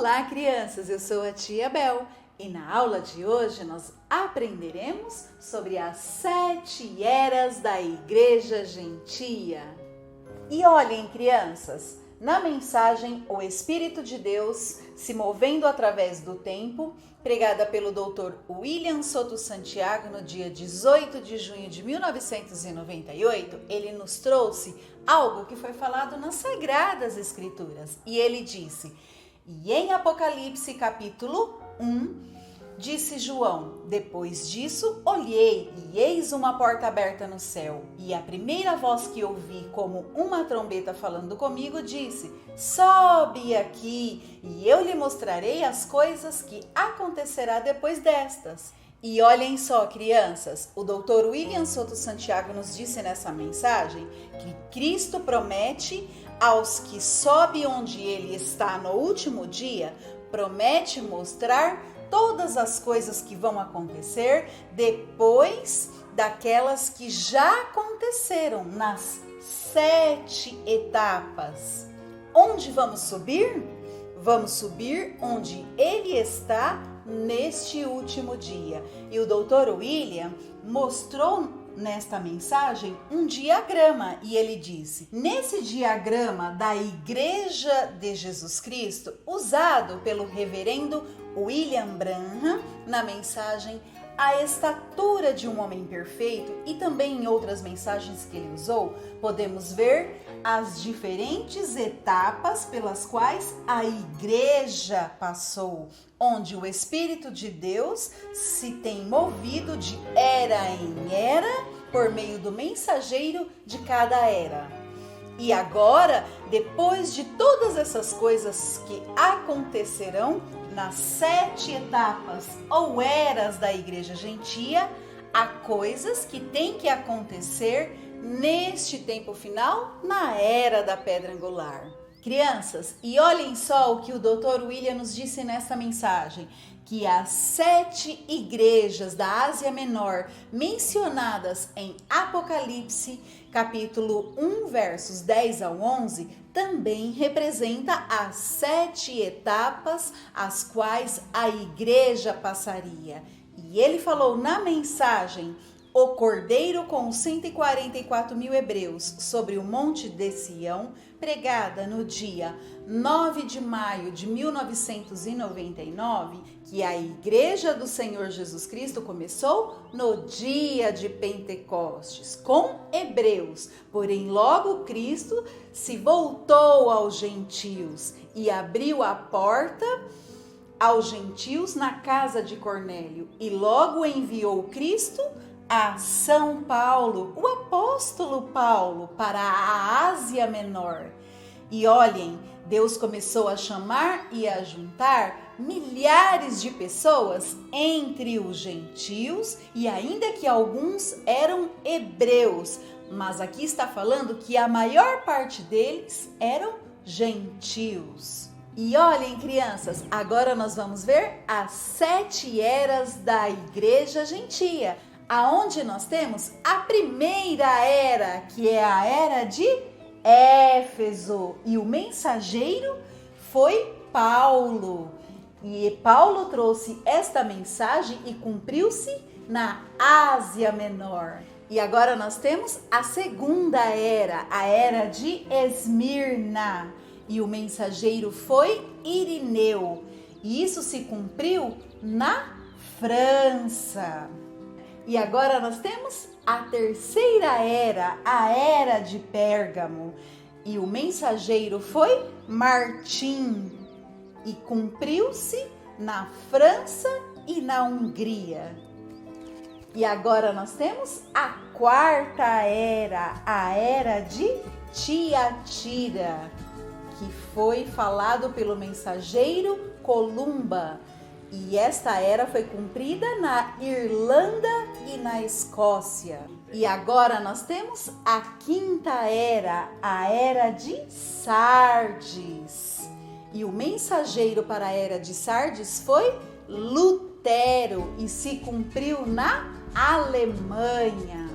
Olá, crianças! Eu sou a tia Bel e na aula de hoje nós aprenderemos sobre as 7 eras da Igreja Gentia. E olhem, crianças, na mensagem O Espírito de Deus se movendo através do tempo, pregada pelo Dr. William Soto Santiago no dia 18 de junho de 1998, ele nos trouxe algo que foi falado nas Sagradas Escrituras. E ele disse: e em Apocalipse capítulo 1, disse João: depois disso olhei e eis uma porta aberta no céu, e a primeira voz que ouvi como uma trombeta falando comigo disse: sobe aqui e eu lhe mostrarei as coisas que acontecerá depois destas. E olhem só, crianças, o Dr. William Soto Santiago nos disse nessa mensagem que Cristo promete aos que sobe onde ele está no último dia, promete mostrar todas as coisas que vão acontecer depois daquelas que já aconteceram nas 7 etapas. Onde vamos subir? Vamos subir onde ele está neste último dia. E o Dr. William mostrou nesta mensagem um diagrama e ele disse: nesse diagrama da Igreja de Jesus Cristo, usado pelo reverendo William Branham na mensagem A Estatura de um Homem Perfeito e também em outras mensagens que ele usou, podemos ver as diferentes etapas pelas quais a igreja passou, onde o Espírito de Deus se tem movido de era em era por meio do mensageiro de cada era. E agora, depois de todas essas coisas que acontecerão nas 7 etapas ou eras da Igreja Gentia, há coisas que têm que acontecer neste tempo final, na era da Pedra Angular. Crianças, e olhem só o que o Dr. William nos disse nessa mensagem, que as 7 igrejas da Ásia Menor mencionadas em Apocalipse, capítulo 1, versos 10 ao 11, também representa as 7 etapas as quais a igreja passaria. E ele falou na mensagem: o Cordeiro com os 144 mil hebreus sobre o Monte de Sião, pregada no dia 9 de maio de 1999, que a Igreja do Senhor Jesus Cristo começou no dia de Pentecostes, com hebreus. Porém, logo Cristo se voltou aos gentios e abriu a porta aos gentios na casa de Cornélio. E logo enviou Cristo a São Paulo, o apóstolo Paulo, para a Ásia Menor. E olhem, Deus começou a chamar e a juntar milhares de pessoas entre os gentios, e ainda que alguns eram hebreus, mas aqui está falando que a maior parte deles eram gentios. E olhem, crianças, agora nós vamos ver as 7 eras da Igreja Gentia, aonde nós temos a primeira era, que é a era de Éfeso, e o mensageiro foi Paulo. E Paulo trouxe esta mensagem e cumpriu-se na Ásia Menor. E agora nós temos a segunda era, a era de Esmirna, e o mensageiro foi Irineu. E isso se cumpriu na França. E agora nós temos a terceira era, a era de Pérgamo, e o mensageiro foi Martim, e cumpriu-se na França e na Hungria. E agora nós temos a quarta era, a era de Tiatira, que foi falado pelo mensageiro Columba. E esta era foi cumprida na Irlanda e na Escócia. E agora nós temos a quinta era, a era de Sardes. E o mensageiro para a era de Sardes foi Lutero e se cumpriu na Alemanha.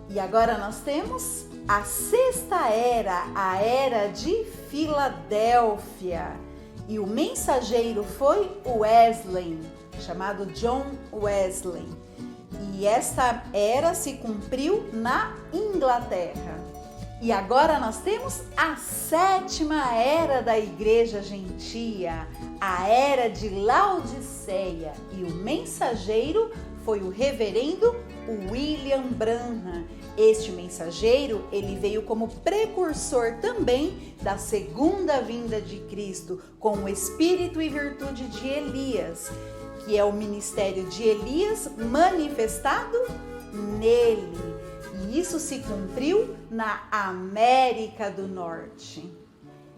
E agora nós temos a sexta era, a era de Filadélfia. E o mensageiro foi Wesley, chamado John Wesley. E esta era se cumpriu na Inglaterra. E agora nós temos a 7ª era da Igreja Gentia, a era de Laodiceia. E o mensageiro foi o reverendo William Branham. Este mensageiro, ele veio como precursor também da segunda vinda de Cristo, com o espírito e virtude de Elias, que é o ministério de Elias manifestado nele. E isso se cumpriu na América do Norte.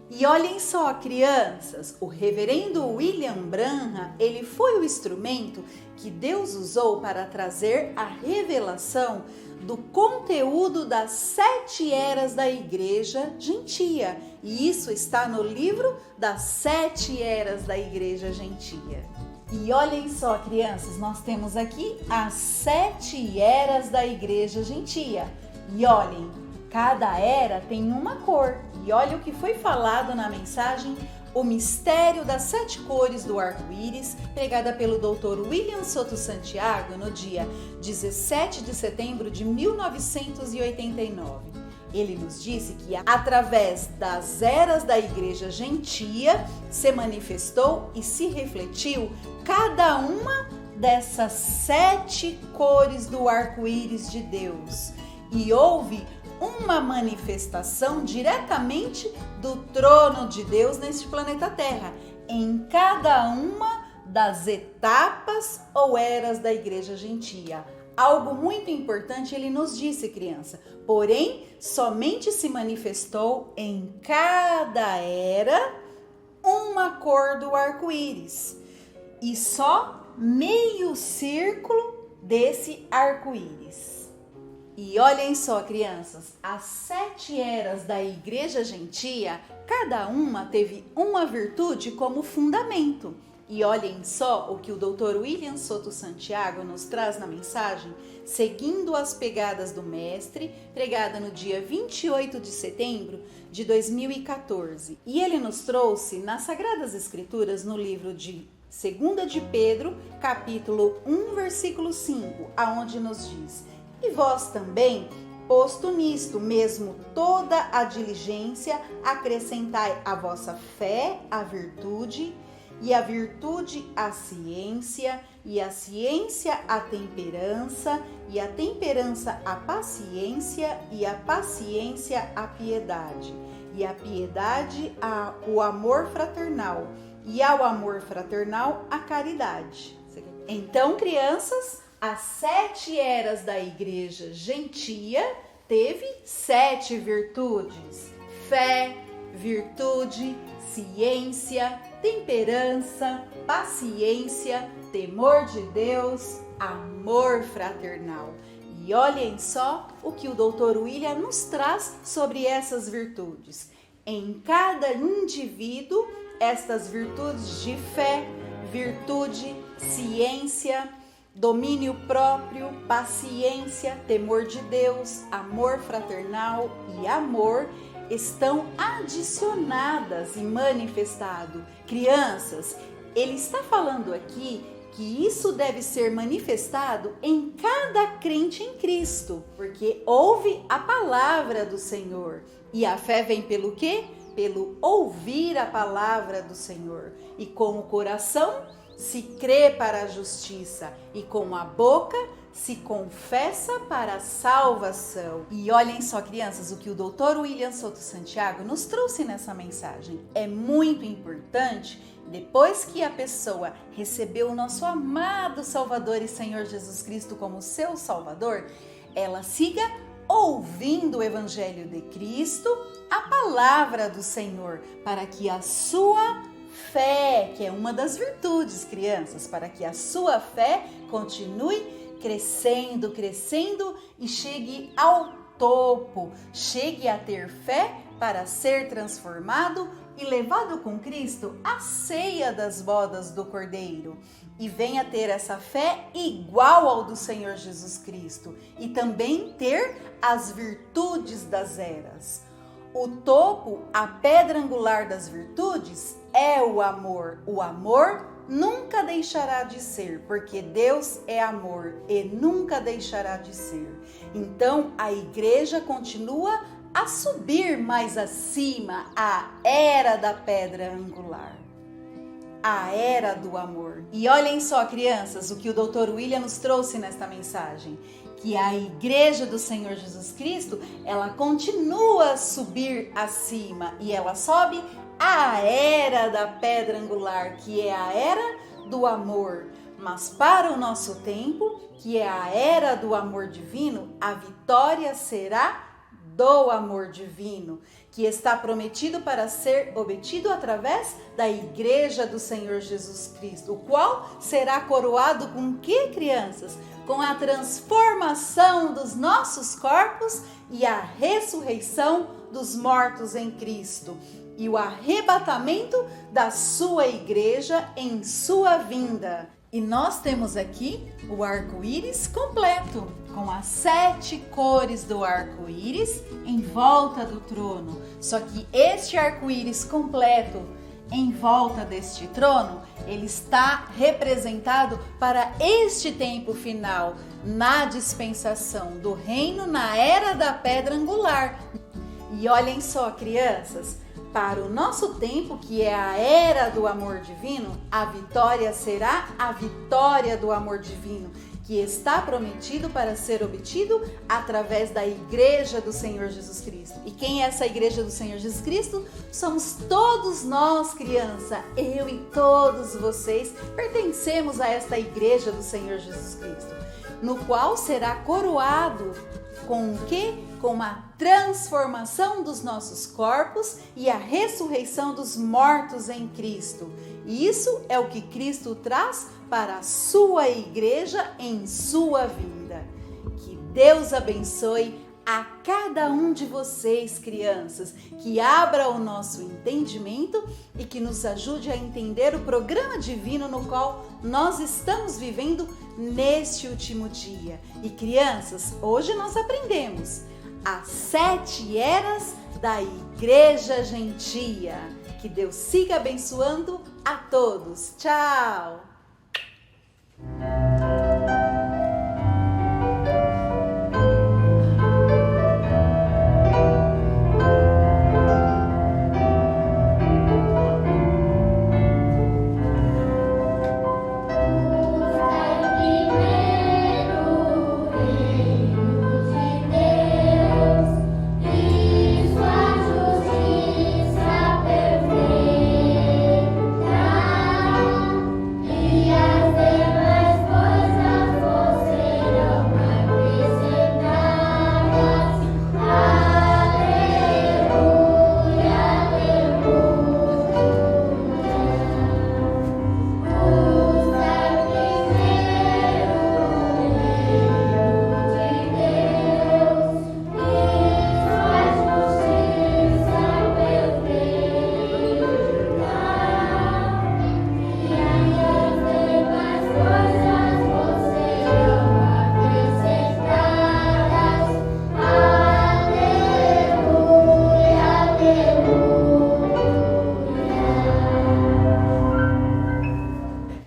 E olhem só, crianças, o reverendo William Branham, ele foi o instrumento que Deus usou para trazer a revelação do conteúdo das 7 eras da Igreja Gentia. E isso está no livro das 7 eras da Igreja Gentia. E olhem só, crianças, nós temos aqui as 7 eras da Igreja Gentia. E olhem, cada era tem uma cor. E olha o que foi falado na mensagem O Mistério das 7 Cores do Arco-Íris, pregada pelo Dr. William Soto Santiago no dia 17 de setembro de 1989. Ele nos disse que através das eras da Igreja Gentia se manifestou e se refletiu cada uma dessas 7 cores do arco-íris de Deus. E houve uma manifestação diretamente do trono de Deus neste planeta Terra, em cada uma das etapas ou eras da Igreja Gentia. Algo muito importante ele nos disse, criança, porém, somente se manifestou em cada era uma cor do arco-íris e só meio círculo desse arco-íris. E olhem só, crianças, as 7 eras da Igreja Gentia, cada uma teve uma virtude como fundamento. E olhem só o que o Dr. William Soto Santiago nos traz na mensagem, seguindo as pegadas do Mestre, pregada no dia 28 de setembro de 2014. E ele nos trouxe nas Sagradas Escrituras, no livro de 2 de Pedro, capítulo 1, versículo 5, aonde nos diz: E vós também, posto nisto mesmo toda a diligência, acrescentai à vossa fé a virtude, e a virtude a ciência, e a ciência a temperança, e a temperança a paciência, e a paciência a piedade, e a piedade o amor fraternal, e ao amor fraternal a caridade. Então, crianças, as 7 eras da Igreja Gentia teve 7 virtudes: fé, virtude, ciência, temperança, paciência, temor de Deus, amor fraternal. E olhem só o que o Dr. William nos traz sobre essas virtudes. Em cada indivíduo, estas virtudes de fé, virtude, ciência, domínio próprio, paciência, temor de Deus, amor fraternal e amor estão adicionadas e manifestado. Crianças, ele está falando aqui que isso deve ser manifestado em cada crente em Cristo, porque ouve a palavra do Senhor. E a fé vem pelo quê? Pelo ouvir a palavra do Senhor. E com o coração se crê para a justiça, e com a boca se confessa para a salvação. E olhem só, crianças, o que o Dr. William Soto Santiago nos trouxe nessa mensagem. É muito importante, depois que a pessoa recebeu o nosso amado Salvador e Senhor Jesus Cristo como seu Salvador, ela siga ouvindo o Evangelho de Cristo, a palavra do Senhor, para que a sua fé, que é uma das virtudes, crianças, para que a sua fé continue crescendo, crescendo e chegue ao topo, chegue a ter fé para ser transformado e levado com Cristo à ceia das bodas do Cordeiro, e venha ter essa fé igual ao do Senhor Jesus Cristo, e também ter as virtudes das eras. O topo, a pedra angular das virtudes, é o amor. O amor nunca deixará de ser, porque Deus é amor e nunca deixará de ser. Então, a igreja continua a subir mais acima, a era da pedra angular, a era do amor. E olhem só, crianças, o que o Dr. William nos trouxe nesta mensagem, que a igreja do Senhor Jesus Cristo, ela continua a subir acima e ela sobe a era da pedra angular, que é a era do amor. Mas para o nosso tempo, que é a era do amor divino, a vitória será do amor divino, que está prometido para ser obtido através da igreja do Senhor Jesus Cristo, o qual será coroado com que, crianças? Com a transformação dos nossos corpos e a ressurreição dos mortos em Cristo e o arrebatamento da sua igreja em sua vinda. E nós temos aqui o arco-íris completo, com as 7 cores do arco-íris em volta do trono. Só que este arco-íris completo em volta deste trono, ele está representado para este tempo final, na dispensação do reino, na era da pedra angular. E olhem só, crianças, para o nosso tempo, que é a era do amor divino, a vitória será a vitória do amor divino, que está prometido para ser obtido através da igreja do Senhor Jesus Cristo. E quem é essa igreja do Senhor Jesus Cristo? Somos todos nós, criança, eu e todos vocês pertencemos a esta igreja do Senhor Jesus Cristo, no qual será coroado com o quê? Com a transformação dos nossos corpos e a ressurreição dos mortos em Cristo. E isso é o que Cristo traz para a sua igreja em sua vinda. Que Deus abençoe a cada um de vocês, crianças, que abra o nosso entendimento e que nos ajude a entender o programa divino no qual nós estamos vivendo neste último dia. E crianças, hoje nós aprendemos as 7 eras da Igreja Gentia. Que Deus siga abençoando a todos. Tchau!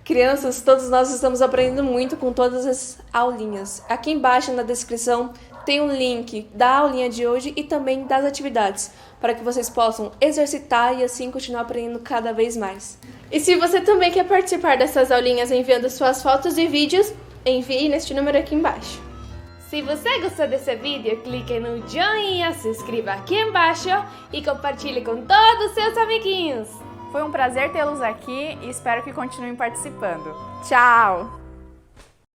Crianças, todos nós estamos aprendendo muito com todas as aulinhas. Aqui embaixo na descrição tem um link da aulinha de hoje e também das atividades, para que vocês possam exercitar e assim continuar aprendendo cada vez mais. E se você também quer participar dessas aulinhas enviando suas fotos e vídeos, envie neste número aqui embaixo. Se você gostou desse vídeo, clique no joinha, se inscreva aqui embaixo e compartilhe com todos os seus amiguinhos. Foi um prazer tê-los aqui e espero que continuem participando. Tchau!